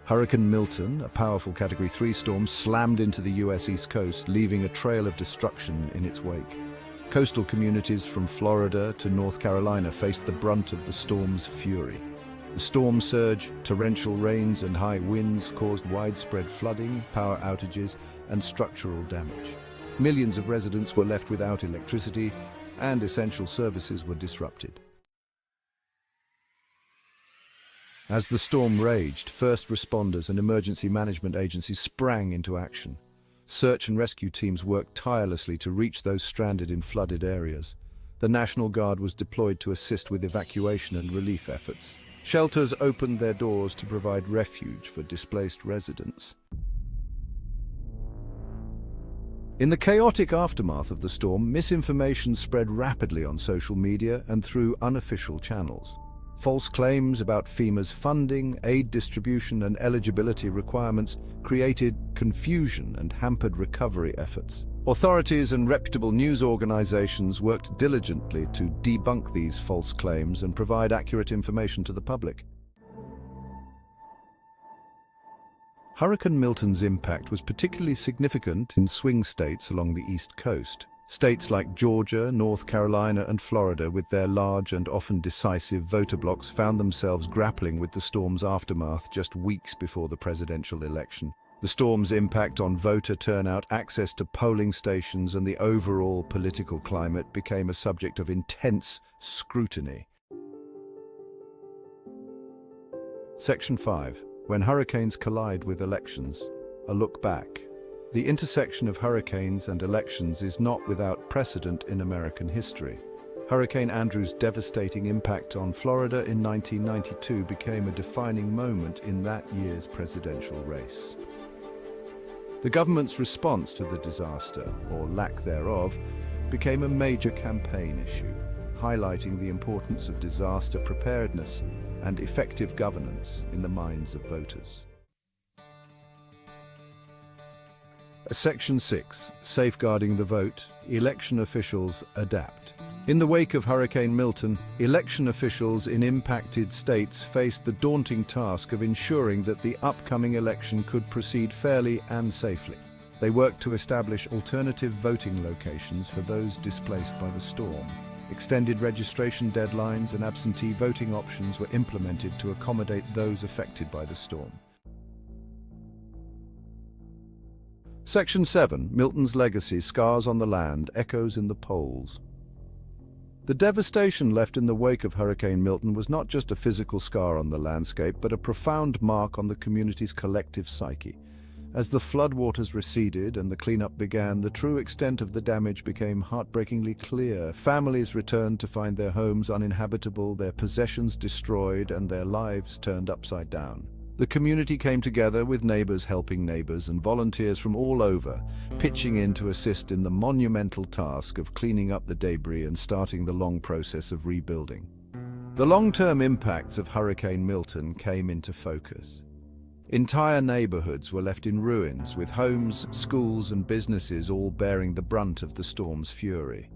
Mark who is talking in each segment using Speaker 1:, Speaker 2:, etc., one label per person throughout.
Speaker 1: Hurricane Milton, a powerful Category 3 storm, slammed into the US East Coast, leaving a trail of destruction in its wake. Coastal communities from Florida to North Carolina faced the brunt of the storm's fury. The storm surge, torrential rains and high winds caused widespread flooding, power outages, and structural damage. Millions of residents were left without electricity, and essential services were disrupted. As the storm raged, first responders and emergency management agencies sprang into action. Search and rescue teams worked tirelessly to reach those stranded in flooded areas. The National Guard was deployed to assist with evacuation and relief efforts. Shelters opened their doors to provide refuge for displaced residents. In the chaotic aftermath of the storm, misinformation spread rapidly on social media and through unofficial channels. False claims about FEMA's funding, aid distribution, and eligibility requirements created confusion and hampered recovery efforts. Authorities and reputable news organizations worked diligently to debunk these false claims and provide accurate information to the public. Hurricane Milton's impact was particularly significant in swing states along the East Coast. States like Georgia, North Carolina, and Florida, with their large and often decisive voter blocs, found themselves grappling with the storm's aftermath just weeks before the presidential election. The storm's impact on voter turnout, access to polling stations, and the overall political climate became a subject of intense scrutiny. Section 5. When hurricanes collide with elections. A look back. The intersection of hurricanes and elections is not without precedent in American history. Hurricane Andrew's devastating impact on Florida in 1992 became a defining moment in that year's presidential race. The government's response to the disaster, or lack thereof, became a major campaign issue, highlighting the importance of disaster preparedness and effective governance in the minds of voters. Section 6. Safeguarding the vote. Election officials adapt. In the wake of Hurricane Milton, election officials in impacted states faced the daunting task of ensuring that the upcoming election could proceed fairly and safely. They worked to establish alternative voting locations for those displaced by the storm. Extended registration deadlines and absentee voting options were implemented to accommodate those affected by the storm. Section 7. Milton's legacy, scars on the land, echoes in the polls. The devastation left in the wake of Hurricane Milton was not just a physical scar on the landscape, but a profound mark on the community's collective psyche. As the floodwaters receded and the cleanup began, the true extent of the damage became heartbreakingly clear. Families returned to find their homes uninhabitable, their possessions destroyed, and their lives turned upside down. The community came together, with neighbors helping neighbors and volunteers from all over, pitching in to assist in the monumental task of cleaning up the debris and starting the long process of rebuilding. The long-term impacts of Hurricane Milton came into focus. Entire neighborhoods were left in ruins, with homes, schools, and businesses all bearing the brunt of the storm's fury.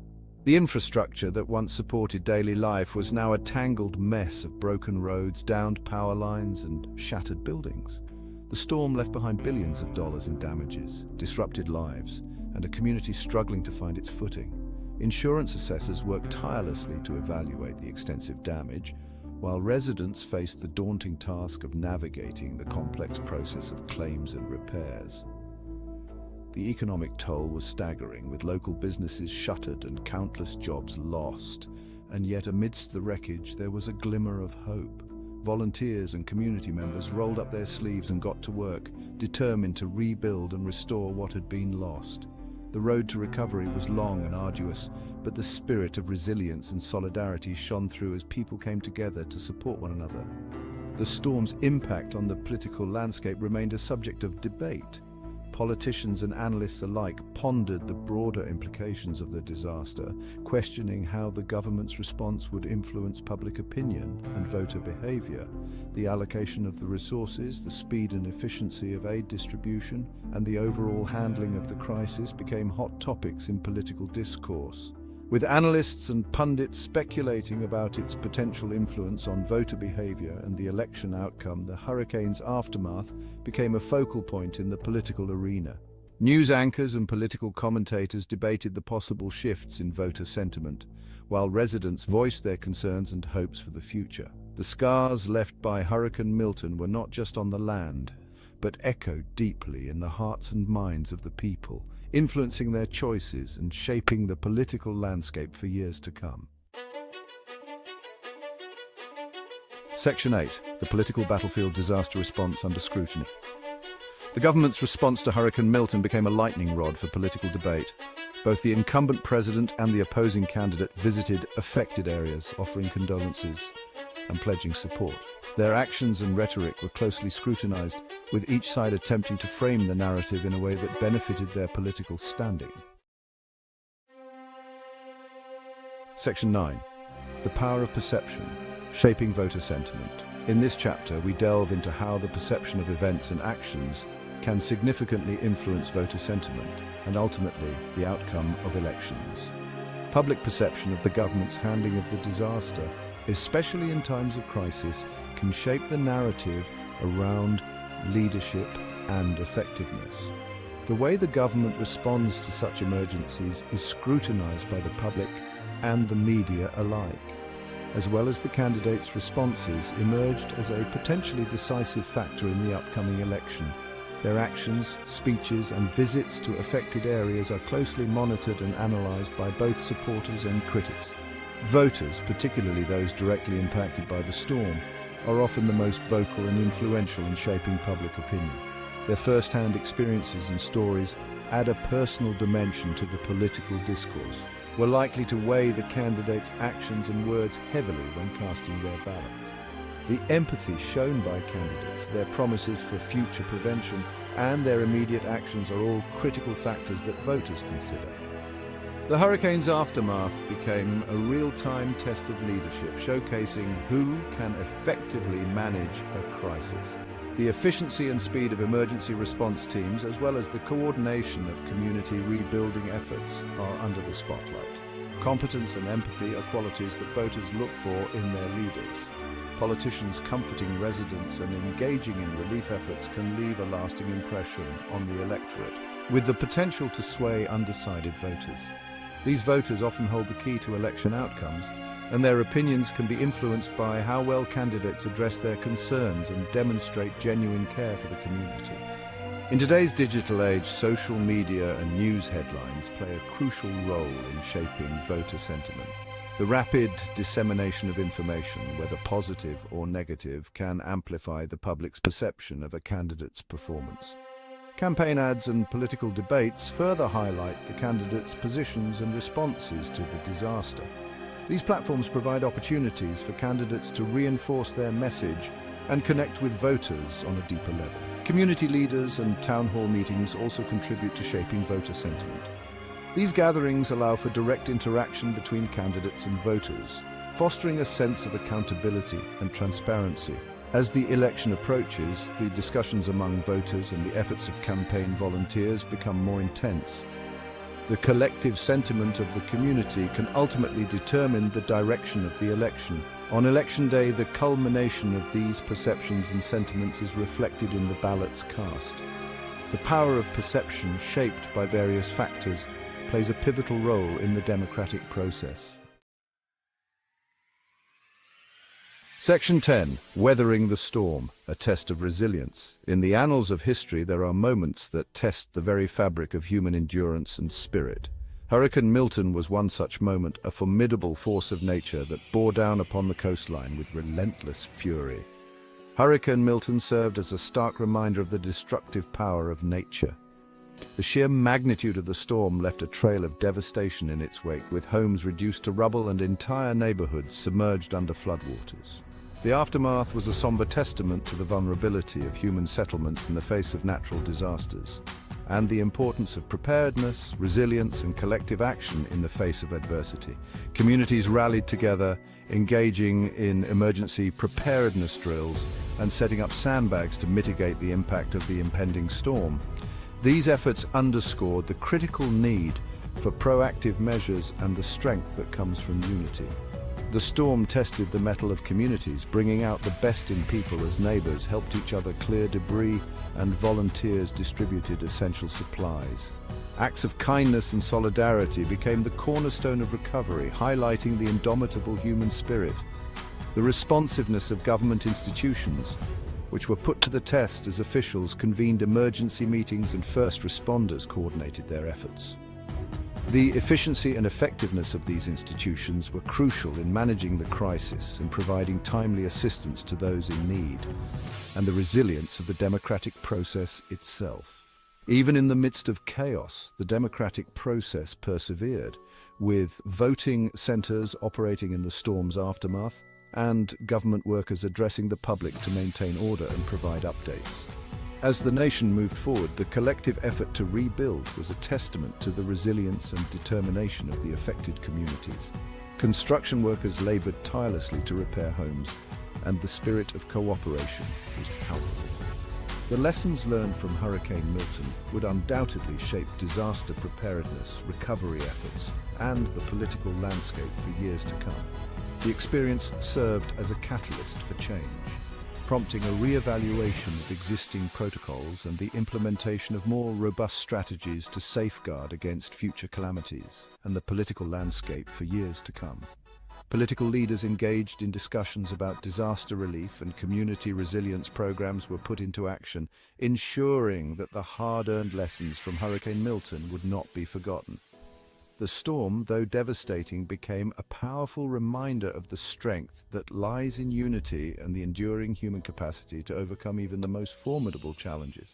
Speaker 1: The infrastructure that once supported daily life was now a tangled mess of broken roads, downed power lines, and shattered buildings. The storm left behind billions of dollars in damages, disrupted lives, and a community struggling to find its footing. Insurance assessors worked tirelessly to evaluate the extensive damage, while residents faced the daunting task of navigating the complex process of claims and repairs. The economic toll was staggering, with local businesses shuttered and countless jobs lost. And yet amidst the wreckage, there was a glimmer of hope. Volunteers and community members rolled up their sleeves and got to work, determined to rebuild and restore what had been lost. The road to recovery was long and arduous, but the spirit of resilience and solidarity shone through as people came together to support one another. The storm's impact on the political landscape remained a subject of debate. Politicians and analysts alike pondered the broader implications of the disaster, questioning how the government's response would influence public opinion and voter behavior. The allocation of the resources, the speed and efficiency of aid distribution, and the overall handling of the crisis became hot topics in political discourse. With analysts and pundits speculating about its potential influence on voter behavior and the election outcome, the hurricane's aftermath became a focal point in the political arena. News anchors and political commentators debated the possible shifts in voter sentiment, while residents voiced their concerns and hopes for the future. The scars left by Hurricane Milton were not just on the land, but echoed deeply in the hearts and minds of the people, influencing their choices and shaping the political landscape for years to come. Section 8. The political battlefield disaster response under scrutiny. The government's response to Hurricane Milton became a lightning rod for political debate. Both the incumbent president and the opposing candidate visited affected areas, offering condolences and pledging support. Their actions and rhetoric were closely scrutinized, with each side attempting to frame the narrative in a way that benefited their political standing. Section 9. The power of perception, shaping voter sentiment. In this chapter, we delve into how the perception of events and actions can significantly influence voter sentiment and ultimately the outcome of elections. Public perception of the government's handling of the disaster, especially in times of crisis, can shape the narrative around leadership and effectiveness. The way the government responds to such emergencies is scrutinized by the public and the media alike. As well as the candidates' responses emerged as a potentially decisive factor in the upcoming election. Their actions, speeches, and visits to affected areas are closely monitored and analyzed by both supporters and critics. Voters, particularly those directly impacted by the storm, are often the most vocal and influential in shaping public opinion. Their first-hand experiences and stories add a personal dimension to the political discourse. We're likely to weigh the candidates' actions and words heavily when casting their ballots. The empathy shown by candidates, their promises for future prevention, and their immediate actions are all critical factors that voters consider. The hurricane's aftermath became a real-time test of leadership, showcasing who can effectively manage a crisis. The efficiency and speed of emergency response teams, as well as the coordination of community rebuilding efforts, are under the spotlight. Competence and empathy are qualities that voters look for in their leaders. Politicians comforting residents and engaging in relief efforts can leave a lasting impression on the electorate, with the potential to sway undecided voters. These voters often hold the key to election outcomes, and their opinions can be influenced by how well candidates address their concerns and demonstrate genuine care for the community. In today's digital age, social media and news headlines play a crucial role in shaping voter sentiment. The rapid dissemination of information, whether positive or negative, can amplify the public's perception of a candidate's performance. Campaign ads and political debates further highlight the candidates' positions and responses to the disaster. These platforms provide opportunities for candidates to reinforce their message and connect with voters on a deeper level. Community leaders and town hall meetings also contribute to shaping voter sentiment. These gatherings allow for direct interaction between candidates and voters, fostering a sense of accountability and transparency. As the election approaches, the discussions among voters and the efforts of campaign volunteers become more intense. The collective sentiment of the community can ultimately determine the direction of the election. On election day, the culmination of these perceptions and sentiments is reflected in the ballots cast. The power of perception, shaped by various factors, plays a pivotal role in the democratic process. Section 10. Weathering the storm, a test of resilience. In the annals of history, there are moments that test the very fabric of human endurance and spirit. Hurricane Milton was one such moment, a formidable force of nature that bore down upon the coastline with relentless fury. Hurricane Milton served as a stark reminder of the destructive power of nature. The sheer magnitude of the storm left a trail of devastation in its wake, with homes reduced to rubble and entire neighborhoods submerged under floodwaters. The aftermath was a somber testament to the vulnerability of human settlements in the face of natural disasters, and the importance of preparedness, resilience, and collective action in the face of adversity. Communities rallied together, engaging in emergency preparedness drills and setting up sandbags to mitigate the impact of the impending storm. These efforts underscored the critical need for proactive measures and the strength that comes from unity. The storm tested the mettle of communities, bringing out the best in people as neighbors helped each other clear debris and volunteers distributed essential supplies. Acts of kindness and solidarity became the cornerstone of recovery, highlighting the indomitable human spirit. The responsiveness of government institutions, which were put to the test as officials convened emergency meetings and first responders coordinated their efforts. The efficiency and effectiveness of these institutions were crucial in managing the crisis and providing timely assistance to those in need, and the resilience of the democratic process itself. Even in the midst of chaos, the democratic process persevered, with voting centers operating in the storm's aftermath and government workers addressing the public to maintain order and provide updates. As the nation moved forward, the collective effort to rebuild was a testament to the resilience and determination of the affected communities. Construction workers labored tirelessly to repair homes, and the spirit of cooperation was palpable. The lessons learned from Hurricane Milton would undoubtedly shape disaster preparedness, recovery efforts, and the political landscape for years to come. The experience served as a catalyst for change, prompting a re-evaluation of existing protocols and the implementation of more robust strategies to safeguard against future calamities and the political landscape for years to come. Political leaders engaged in discussions about disaster relief and community resilience programs were put into action, ensuring that the hard-earned lessons from Hurricane Milton would not be forgotten. The storm, though devastating, became a powerful reminder of the strength that lies in unity and the enduring human capacity to overcome even the most formidable challenges.